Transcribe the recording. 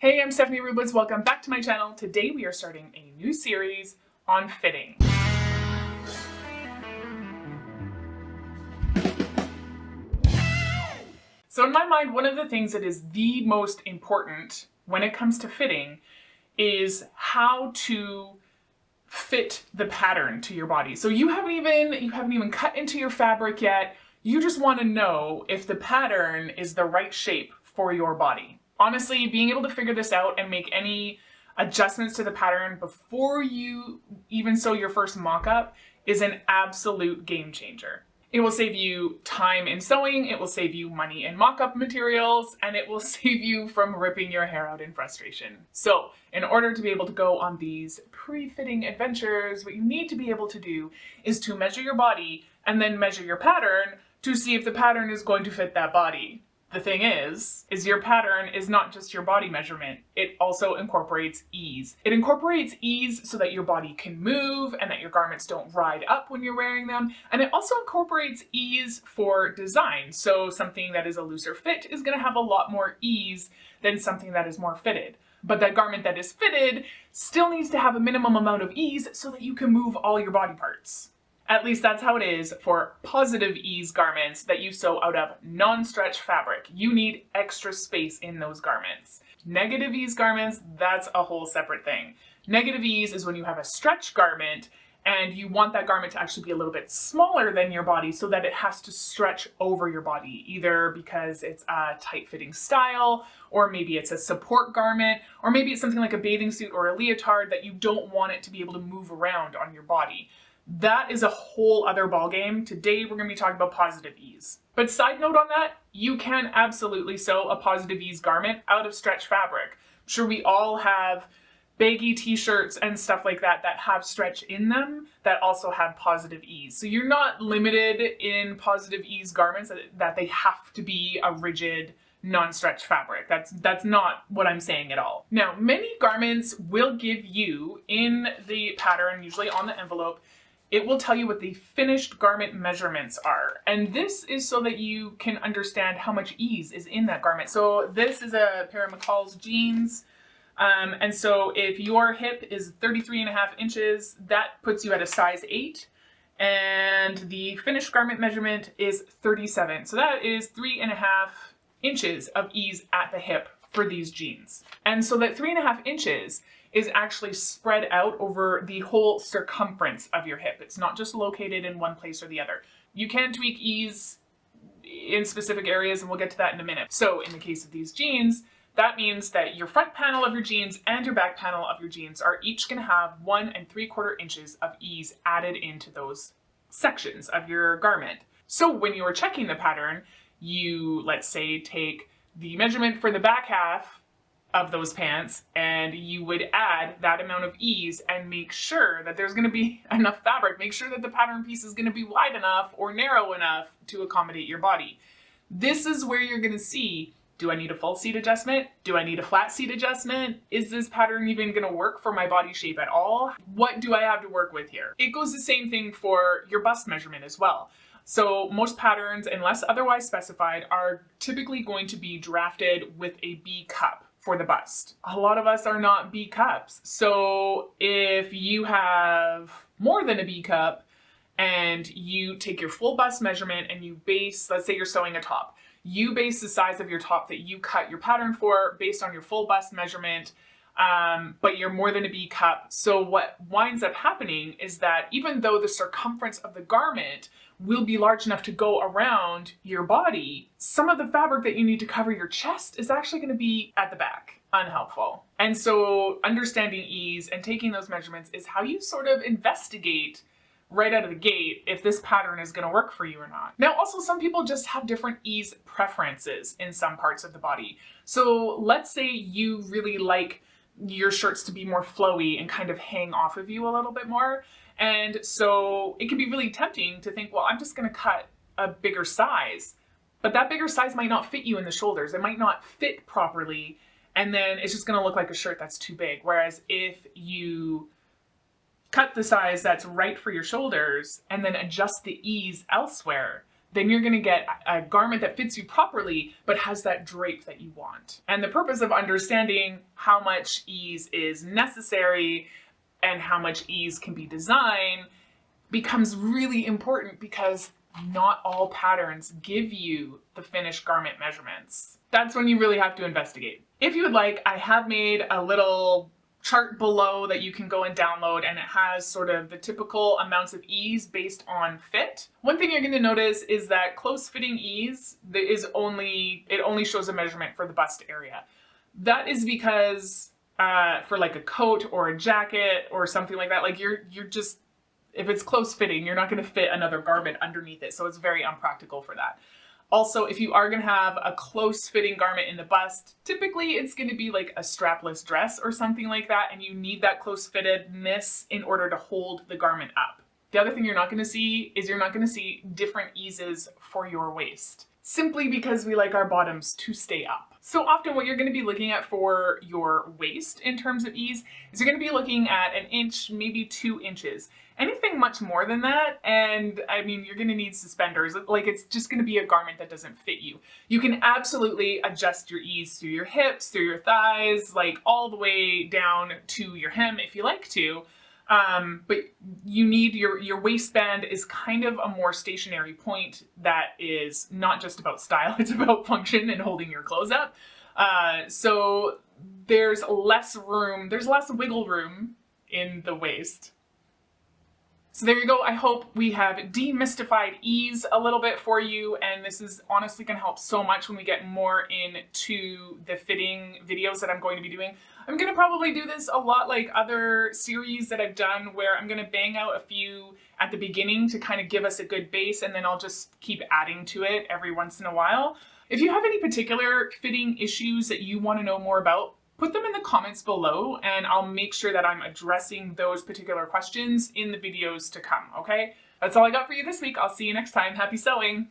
Hey, I'm Stephanie Rublitz. Welcome back to my channel. Today we are starting a new series on fitting. So in my mind, one of the things that is the most important when it comes to fitting is how to fit the pattern to your body. So you haven't even cut into your fabric yet. You just want to know if the pattern is the right shape for your body. Honestly, being able to figure this out and make any adjustments to the pattern before you even sew your first mock-up is an absolute game changer. It will save you time in sewing, it will save you money in mock-up materials, and it will save you from ripping your hair out in frustration. So, in order to be able to go on these pre-fitting adventures, what you need to be able to do is to measure your body and then measure your pattern to see if the pattern is going to fit that body. The thing is your pattern is not just your body measurement, it also incorporates ease. It incorporates ease so that your body can move and that your garments don't ride up when you're wearing them. And it also incorporates ease for design. So something that is a looser fit is going to have a lot more ease than something that is more fitted. But that garment that is fitted still needs to have a minimum amount of ease so that you can move all your body parts. At least that's how it is for positive ease garments that you sew out of non-stretch fabric. You need extra space in those garments. Negative ease garments, that's a whole separate thing. Negative ease is when you have a stretch garment and you want that garment to actually be a little bit smaller than your body so that it has to stretch over your body, either because it's a tight-fitting style, or maybe it's a support garment, or maybe it's something like a bathing suit or a leotard that you don't want it to be able to move around on your body. That is a whole other ballgame. Today we're going to be talking about positive ease. But side note on that, you can absolutely sew a positive ease garment out of stretch fabric. I'm sure we all have baggy t-shirts and stuff like that that have stretch in them that also have positive ease. So you're not limited in positive ease garments that they have to be a rigid non-stretch fabric. That's not what I'm saying at all. Now, many garments will give you in the pattern, usually on the envelope, it will tell you what the finished garment measurements are. And this is so that you can understand how much ease is in that garment. So this is a pair of McCall's jeans. And so if your hip is 33.5 inches, that puts you at a size 8. And the finished garment measurement is 37. So that is 3.5 inches of ease at the hip for these jeans. And so that 3.5 inches is actually spread out over the whole circumference of your hip. It's not just located in one place or the other. You can tweak ease in specific areas, and we'll get to that in a minute. So in the case of these jeans, that means that your front panel of your jeans and your back panel of your jeans are each going to have 1 3/4 inches of ease added into those sections of your garment. So when you are checking the pattern, you, let's say, take the measurement for the back half of those pants and you would add that amount of ease and make sure that there's going to be enough fabric. Make sure that the pattern piece is going to be wide enough or narrow enough to accommodate your body. This is where you're going to see, do I need a full seat adjustment? Do I need a flat seat adjustment? Is this pattern even going to work for my body shape at all? What do I have to work with here? It goes the same thing for your bust measurement as well. So most patterns, unless otherwise specified, are typically going to be drafted with a B cup for the bust. A lot of us are not B cups. So if you have more than a B cup and you take your full bust measurement and you base, let's say you're sewing a top, you base the size of your top that you cut your pattern for based on your full bust measurement, but you're more than a B cup. So what winds up happening is that even though the circumference of the garment will be large enough to go around your body, some of the fabric that you need to cover your chest is actually going to be at the back. Unhelpful. And so understanding ease and taking those measurements is how you sort of investigate right out of the gate if this pattern is going to work for you or not. Now, also some people just have different ease preferences in some parts of the body. So let's say you really like your shirts to be more flowy and kind of hang off of you a little bit more. And so it can be really tempting to think, well, I'm just going to cut a bigger size, but that bigger size might not fit you in the shoulders. It might not fit properly. And then it's just going to look like a shirt that's too big. Whereas if you cut the size that's right for your shoulders and then adjust the ease elsewhere, then you're going to get a garment that fits you properly, but has that drape that you want. And the purpose of understanding how much ease is necessary and how much ease can be designed becomes really important, because not all patterns give you the finished garment measurements. That's when you really have to investigate. If you would like, I have made a little chart below that you can go and download, and it has sort of the typical amounts of ease based on fit. One thing you're going to notice is that close fitting ease it only shows a measurement for the bust area. That is because for like a coat or a jacket or something like that, like you're just, if it's close fitting, you're not going to fit another garment underneath it, so it's very unpractical for that. Also, if you are going to have a close fitting garment in the bust, typically it's going to be like a strapless dress or something like that, and you need that close fittedness in order to hold the garment up. The other thing you're not going to see is you're not going to see different eases for your waist, simply because we like our bottoms to stay up. So often what you're going to be looking at for your waist in terms of ease is you're going to be looking at 1 inch, maybe 2 inches. Anything much more than that, and I mean, you're going to need suspenders. Like, it's just going to be a garment that doesn't fit you. You can absolutely adjust your ease through your hips, through your thighs, like all the way down to your hem if you like to. But you need your waistband is kind of a more stationary point that is not just about style, it's about function and holding your clothes up. So there's less room, there's less wiggle room in the waist. So there you go. I hope we have demystified ease a little bit for you, and this is honestly going to help so much when we get more into the fitting videos that I'm going to be doing. I'm going to probably do this a lot like other series that I've done, where I'm going to bang out a few at the beginning to kind of give us a good base, and then I'll just keep adding to it every once in a while. If you have any particular fitting issues that you want to know more about, put them in the comments below, and I'll make sure that I'm addressing those particular questions in the videos to come, okay? That's all I got for you this week. I'll see you next time. Happy sewing!